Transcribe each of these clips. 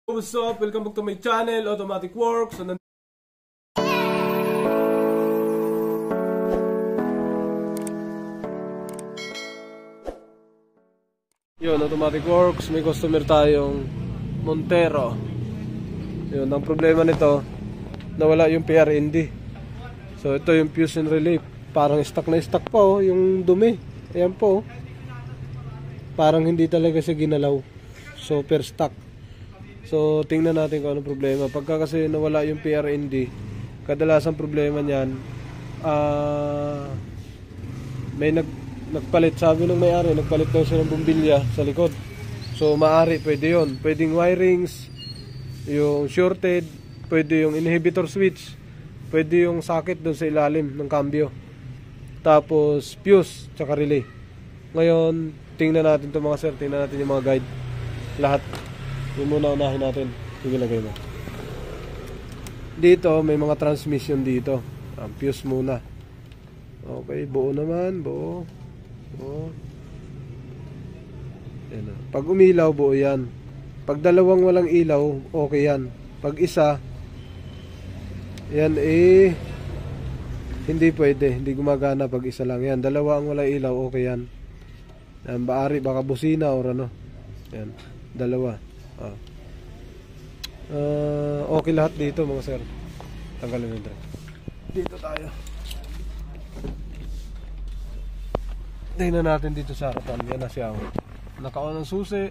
What's up? Welcome back to my channel, Automatic Works. So, yun, Automatic Works. May customer tayong Montero. Yun, ang problema nito, nawala yung PRND. So ito yung fuse and relay. Parang stuck na stuck pa oh, yung dumi. Ayan po oh. Parang hindi talaga siya ginalaw. So per stock. So tingnan natin kung anong problema. Pagka kasi nawala yung PRND, kadalasang problema niyan, may nagpalit, sabi ng may-ari, nagpalit daw siya ng bumbilya sa likod. So maaari, pwede yun. Pwedeng wirings, yung shorted, pwede yung inhibitor switch, pwede yung socket doon sa ilalim ng cambio. Tapos fuse, tsaka relay. Ngayon, tingnan natin to mga sir, tingnan natin yung mga guide. Lahat. Yung muna unahin natin. Sige, lagay mo. Dito, may mga transmission dito. Ang fuse muna. Okay, buo naman, buo. Yan. Pag umilaw, buo yan. Pag dalawang walang ilaw, okay yan. Pag isa, yan hindi pwede. Hindi gumagana pag isa lang. Yan, dalawa ang walang ilaw, okay yan. Yan, baari, baka busina or ano. Yan, dalawa. Okay lahat dito mga sir. Tanggalin nito. Dito tayo. Tingnan natin dito sa harapan. Yan na siya. Naka-on ang susi.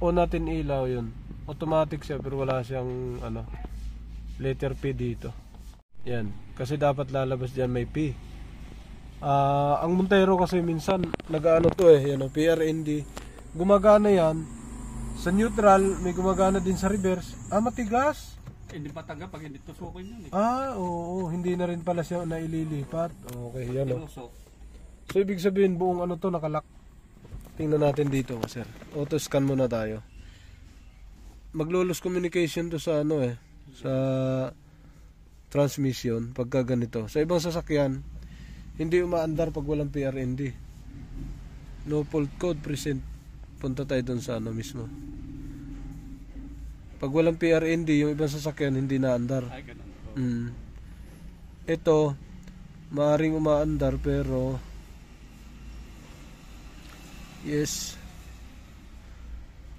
On natin ilaw yun. Automatic siya pero wala siyang letter P dito. Yan. Kasi dapat lalabas dyan may P. Ang Montero kasi minsan nag-ano to yan, PRND. Gumagana yan. Sa neutral, may gumagana din sa reverse. Matigas. Hindi pataga pag hindi tusukin yun oo. Hindi na rin pala siya naililipat. Okay, yan o. So, ibig sabihin, buong to nakalak. Tingnan natin dito, sir. Auto scan muna tayo. Maglo-lose communication to sa sa transmission pagka ganito. Sa ibang sasakyan, hindi umaandar pag walang PRND. No fault code present. Punta tayo dun sa mismo. Pag walang PRND, yung ibang sasakyan hindi naandar. Ito, maaring umaandar pero yes.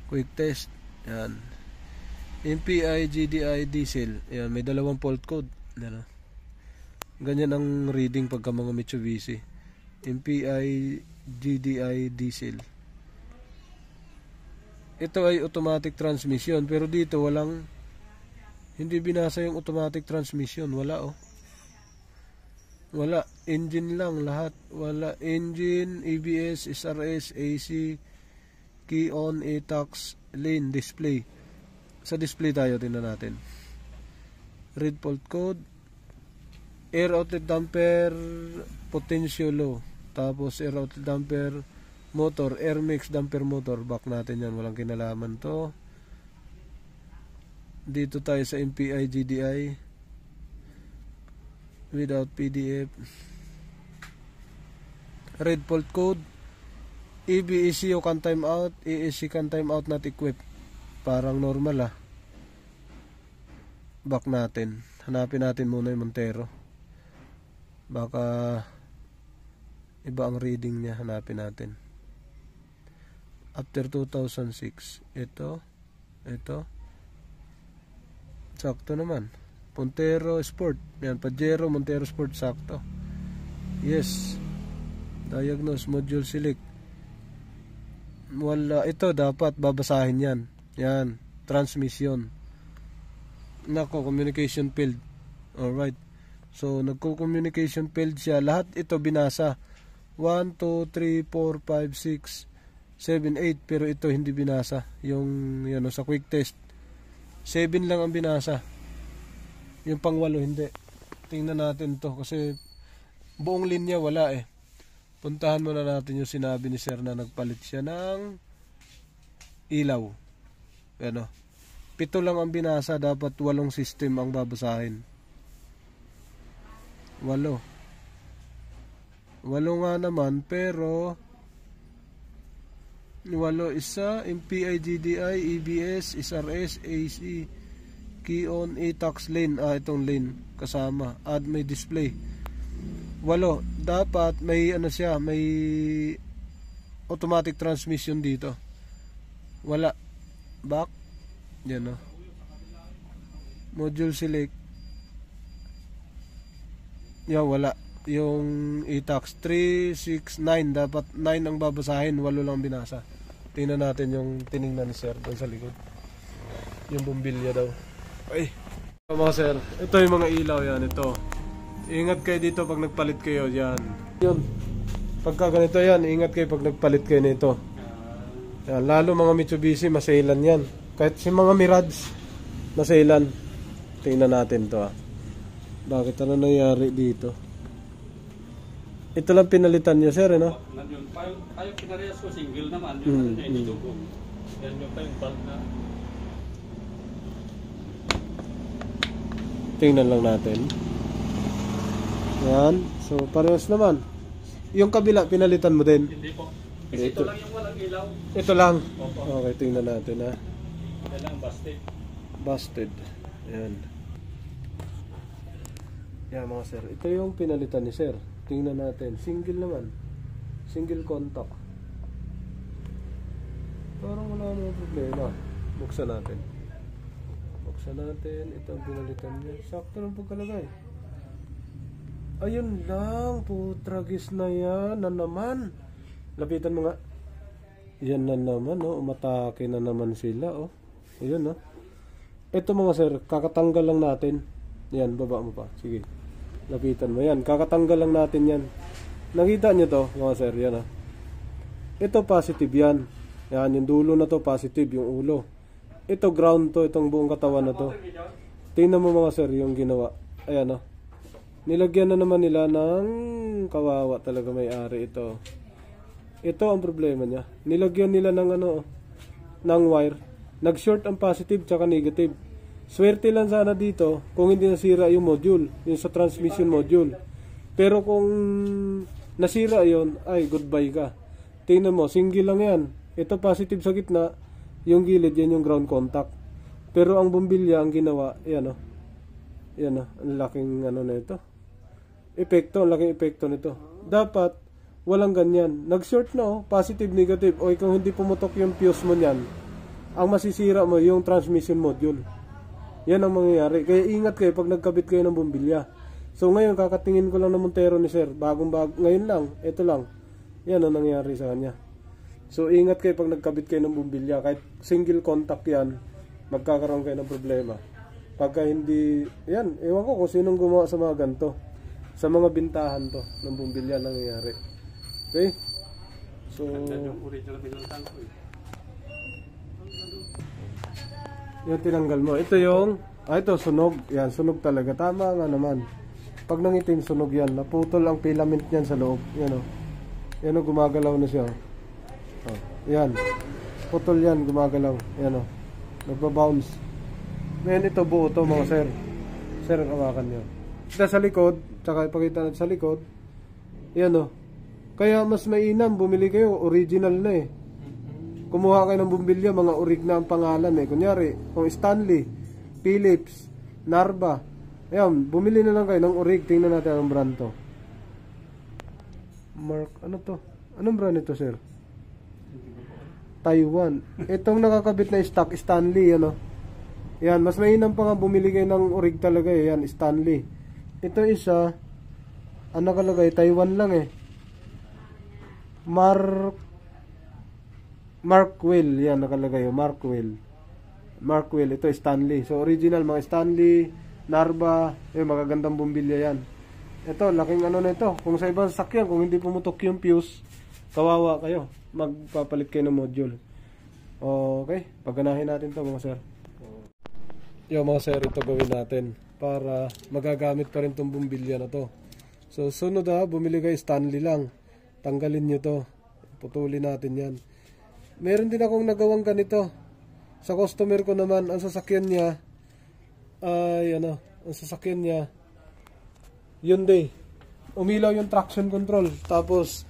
Quick test. Yan. MPI, GDI, diesel. Yan, may dalawang fault code. Yan. Ganyan ang reading pagka mga Mitsubishi. MPI, GDI, diesel. Ito ay automatic transmission pero dito hindi binasa yung automatic transmission. Wala wala, engine lang lahat. Wala engine, ABS, SRS, AC, key on, ATAX, lane, display. Sa display tayo, tingnan natin. Read fault code, air outlet damper potential low, tapos air outlet damper motor, air mix damper motor. Back natin yan, walang kinalaman to. Dito tayo sa MPI GDI without PDF. Red fault code, EBECU can time out, ESC can time out not equipped. Parang normal Back natin, hanapin natin muna yung Montero. Baka iba ang reading niya, hanapin natin. After 2006. Ito. Sakto naman. Montero Sport. Yan, Pajero, Montero Sport, sakto. Yes. Diagnose, module select. Wala. Ito, dapat babasahin yan. Yan. Transmission. Nako, communication field. Alright. So, nagko-communication field siya. Lahat ito binasa. 1, 2, 3, 4, 5, 6, 7, 8, pero ito hindi binasa. Yung sa quick test 7 lang ang binasa. Yung pang-8 hindi. Tingnan natin to kasi buong linya wala Puntahan muna natin yung sinabi ni sir na nagpalit siya ng ilaw. 7 lang ang binasa, dapat 8 system ang babasahin. 8 nga naman pero 8 isa, MPI, GDI, EBS, SRS, AC, key on, e-tax lane. Itong lane kasama. Add may display. 8. Dapat may ano siya, may automatic transmission dito. Wala. Back. Yan o. Module select. Wala. Yung e-tax 3, 6, 9. Dapat 9 ang babasahin, 8 lang binasa. Tingnan natin yung tiningnan ni sir doon sa likod. Yung bumbilya daw. Ay. Mga sir, ito yung mga ilaw yan. Ito. Ingat kayo dito pag nagpalit kayo. Yan. Yun. Pagka ganito yan, ingat kayo pag nagpalit kayo nito. Yan. Lalo mga Mitsubishi, masailan yan. Kahit si mga Mirage, masailan. Tingnan natin to. Bakit ano nangyari dito? Ito lang pinalitan niya, sir, no? Ayaw pinarehas ko, single naman. Yung hindi dugo. Yan yung pa yung bulb na. Tingnan lang natin. Yan. So, parehas naman. Yung kabila, pinalitan mo din? Hindi po. Kasi ito lang yung walang ilaw. Ito lang? Opo. Okay, tingnan natin, ha? Ito lang, busted. Busted. Yan. Yan, mga sir. Ito yung pinalitan ni sir. Tingnan natin. Single naman. Single contact. Parang wala namang problema. Buksan natin. Buksan natin. Ito ang pinalitan niya. Sakto lang pagkalagay. Ayun lang. Putragis na yan. Na naman. Lapitan mo nga. Yan na naman. Oh. Umatake na naman sila. Oh. Ayun. Oh. Ito mga sir. Kakatanggal lang natin. Yan. Baba mo pa. Sige. Lapitan mo yan. Kakatanggal lang natin yan. Nakita nyo to mga sir. Yan ah. Ito positive yan. Yan yung dulo na to positive. Yung ulo. Ito ground to. Itong buong katawan na to. Tingnan mo mga sir yung ginawa. Ayan ah. Nilagyan na naman nila ng kawawa talaga may-ari ito. Ito ang problema niya. Nilagyan nila ng ano ng wire. Nag-short ang positive tsaka negative. Swerte lang sana dito kung hindi nasira yung module, yung sa transmission module. Pero kung nasira yon, ay goodbye ka. Tingnan mo, single lang yan. Ito positive sa gitna, yung gilid yan yung ground contact. Pero ang bumbilya ang ginawa, yan o. Yan o, ang laking ano na ito. Epekto, ang laking epekto nito. Dapat walang ganyan. Nag-short na positive, negative. O kung hindi pumutok yung fuse mo niyan, ang masisira mo yung transmission module. Yan ang mangyayari. Kaya ingat kayo pag nagkabit kayo ng bumbilya. So ngayon kakatingin ko lang ng Montero ni sir. Ngayon lang. Ito lang. Yan ang nangyayari sa kanya. So ingat kayo pag nagkabit kayo ng bumbilya. Kahit single contact yan, magkakaroon kayo ng problema. Pagka hindi, yan. Ewan ko kung sinong gumawa sa mga ganito. Sa mga bintahan to ng bumbilya nangyayari. Okay? So yung original binultan ko eh. yung tinanggal mo. Ito yung, ito sunog. Yan, sunog talaga. Tama nga naman. Pag nangitim, sunog yan. Naputol ang filament niyan sa loob. Yan o. Yan o, gumagalaw na siya. Oh, yan. Putol yan, gumagalaw. Yan o. Nagbabounce. Ngayon ito buo to mga sir. Sir, ang hawakan nyo. Ito sa likod, tsaka ipakita natin sa likod. Yan o. Kaya mas mainam, bumili kayo. Original na eh. Kumuha kayo ng bumbilya, mga orig na ang pangalan eh. Kunyari, kung Stanley, Philips, Narva. Ayan, bumili na lang kayo ng orig. Tingnan natin anong brand to. Mark, ano to? Anong brand ito, sir? Taiwan. Itong nakakabit na stock, Stanley, ano? Yan, mas mainam pa nga bumili kayo ng orig talaga eh. Yan, Stanley. Ito isa, ano nakalagay? Taiwan lang eh. Markwell, yan nakalagay yung Markwell. Markwell, ito Stanley. So original mga Stanley, Narva, magagandang bumbilya yan. Ito, laking ano na ito. Kung sa ibang sasakyan, kung hindi pumutok yung fuse, kawawa kayo. Magpapalit kayo ng module. Okay, pagganahin natin to mga sir. Yung mga sir, ito gawin natin para magagamit pa rin tong bumbilya na to. So sunod bumili kayo Stanley lang. Tanggalin nyo to. Putulin natin yan. Meron din akong nagawang ganito. Sa customer ko naman, ang sasakyan niya ay ang sasakyan niya Hyundai. Umilaw yung traction control. Tapos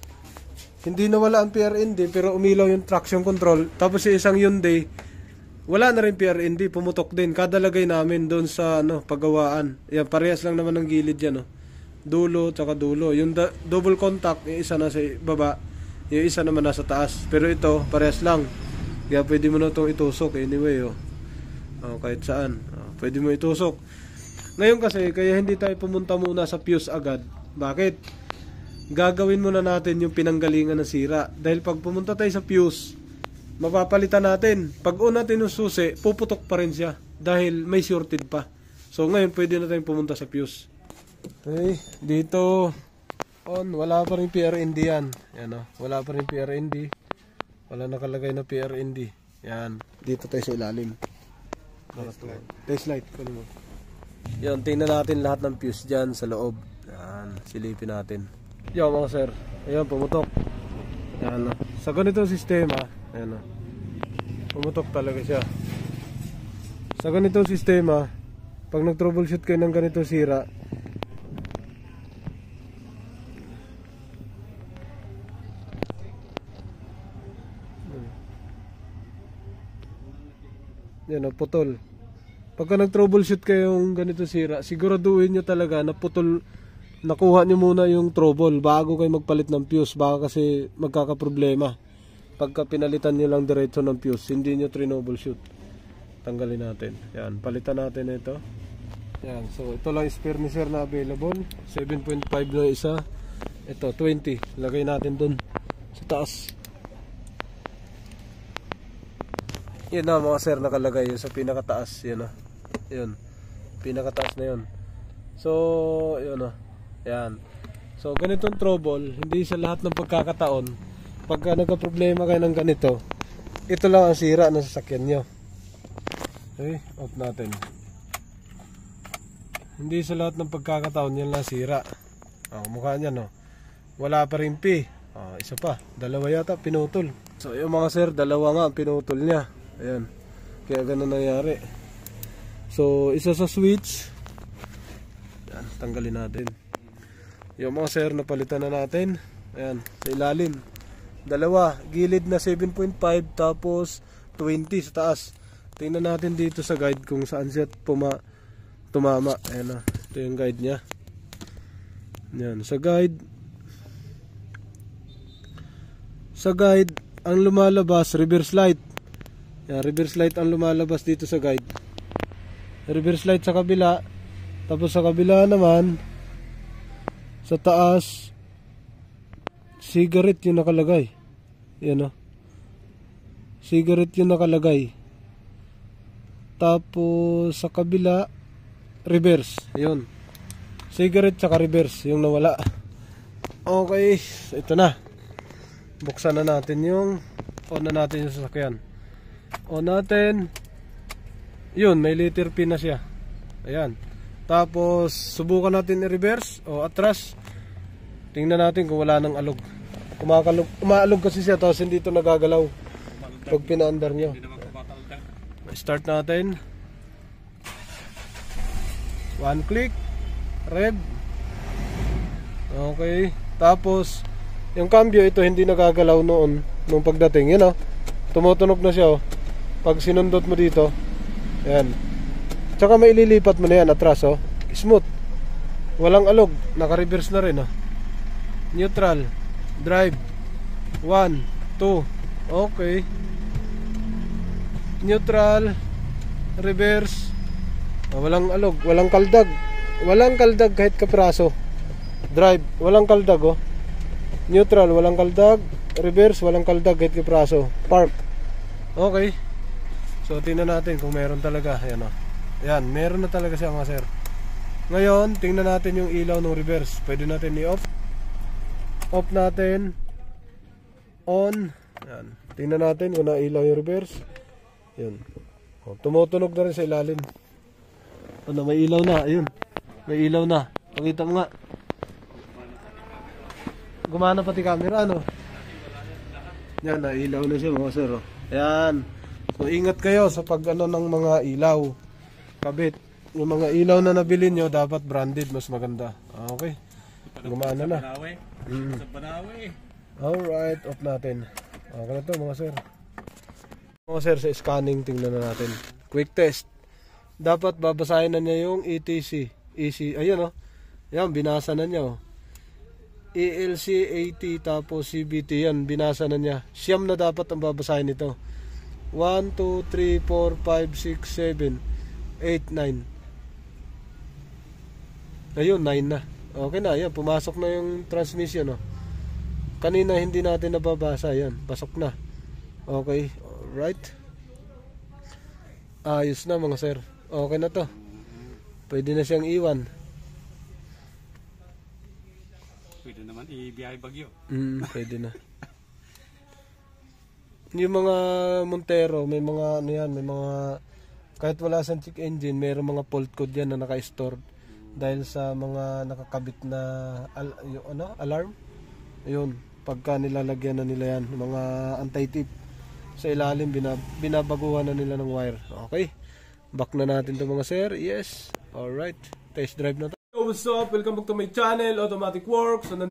hindi nawala ang PRND pero umilaw yung traction control. Tapos yung isang Hyundai, wala na rin PRND, pumutok din. Kada lagay namin doon sa paggawaan. Yan, parehas lang naman ng gilid yan. Dulo, tsaka dulo. Yung double contact, yung isa nasa baba, yung isa naman nasa taas. Pero ito, parehas lang. Kaya pwede mo na itong itusok anyway. Kahit saan. Pwede mo itusok. Ngayon kasi, kaya hindi tayo pumunta muna sa fuse agad. Bakit? Gagawin muna natin yung pinanggalingan ng sira. Dahil pag pumunta tayo sa fuse, mapapalitan natin. Pag una natin yung susi, puputok pa rin siya. Dahil may shorted pa. So ngayon, pwede na tayong pumunta sa fuse. Okay, dito, wala pa rin PRND yan. Yan wala pa rin PRND. Wala nakalagay na PRND. Yan, dito tayo sa ilalim. Test light. Yan, tingnan natin lahat ng fuse dyan sa loob. Yan, silipin natin. Yan mga sir, ayan, pumutok. Yan, sa ganitong sistema, ayan, pumutok talaga siya. Sa ganitong sistema, pag nag-troubleshoot kayo ng ganitong sira, yan, putol. Pagka nag-troubleshoot kayong ganito sira, siguraduhin nyo talaga na putol, nakuha nyo muna yung trouble bago kayo magpalit ng fuse. Baka kasi magkakaproblema. Pagka pinalitan nyo lang diretso ng fuse, hindi nyo troubleshoot. Tanggalin natin. Yan, palitan natin ito. Yan, so ito lang spare ni sir na available. 7.5 na isa. Ito, 20. Lagay natin dun sa taas. Yan na mga sir, nakalagay yun sa pinakataas. Yan na. Yun, pinakataas na yun. So yun yan. So ganitong trouble, hindi sa lahat ng pagkakataon pagka nagka-problema kayo ng ganito, ito lang ang sira ng sasakyan nyo. Okay, off natin. Hindi sa lahat ng pagkakataon yan lang sira. Mukha niya wala pa rin P. Isa pa, dalawa yata pinutol. So yung mga sir, dalawa nga ang pinutol niya. Ayan, kaya ganun nangyari. So, isa sa switch. Yan, tanggalin natin. Yung mga sir, napalitan na natin. Ayan, sa ilalim. Dalawa, gilid na 7.5 tapos 20 sa taas. Tingnan natin dito sa guide kung saan siya tumama. Ayan ito yung guide niya. Yan, sa guide. Sa guide, ang lumalabas, reverse light. Yan, reverse light ang lumalabas dito sa guide. Reverse light sa kabila. Tapos sa kabila naman, sa taas, cigarette yung nakalagay. Yan cigarette yung nakalagay. Tapos sa kabila, reverse. Yun, cigarette saka reverse yung nawala. Okay, ito na. Buksan na natin yung on na natin yung sasakyan. On natin. Yun, may letter P na siya. Ayan. Tapos subukan natin i-reverse o atras. Tingnan natin kung wala nang alog. Umaalog kasi siya tapos hindi ito nagagalaw pag pinaandar nyo. Start natin. One click. Red. Okay. Tapos yung cambio ito hindi nagagalaw noon nung pagdating. Yun tumutunog na siya pag sinundot mo dito. Ayan. Tsaka may ililipat mo na yan atras smooth. Walang alog. Naka-reverse na rin Neutral. Drive. 1, 2. Okay. Neutral. Reverse. Walang alog. Walang kaldag. Walang kaldag kahit kapraso. Drive. Walang kaldag Neutral. Walang kaldag. Reverse. Walang kaldag kahit kapraso. Park. Okay. So tingnan natin kung meron talaga. Ayan Ayan, meron na talaga siya mga sir. Ngayon, tingnan natin yung ilaw ng reverse. Pwede natin i-off. Off natin. On. Ayan. Tingnan natin kung na-ilaw yung reverse. Ayan. Tumutunog na rin sa ilalim. May ilaw na. Ayun. May ilaw na. Pakita mo nga. Gumana pati camera Yan, na-ilaw na siya mga sir Ayan. So ingat kayo sa pag ng mga ilaw. Kabit. Yung mga ilaw na nabili nyo dapat branded, mas maganda. Okay. Gumana na. Sa Banawe. Alright, off natin. Okay na to mga sir. Mga sir, sa scanning tingnan na natin. Quick test. Dapat babasahin na niya yung ETC. Ayun oh. Yan, binasa na niya oh. ELC, AT, tapos CBT. Yan, binasa na niya. Siyam na dapat ang babasahin nito. 1, 2, 3, 4, 5, 6, 7, 8, 9. Ayun, 9 na. Okay na, yan. Pumasok na yung transmission oh. Kanina hindi natin nababasa. Yan, pasok na. Okay, alright. Ayos na mga sir. Okay na to. Pwede na siyang iwan. Pwede naman i-biyahe Bagyo. Pwede na. Yung mga Montero, may mga ano yan, may mga kahit wala sa check engine, mayroong mga fault code yan na naka-store dahil sa mga nakakabit na alarm. Ayun, pagka nilalagyan na nila yan, mga anti-tip sa ilalim, binabaguhan na nila ng wire. Okay, back na natin to mga sir. Yes, alright, test drive na to. What's up? Welcome back to my channel, Automatic Works. So,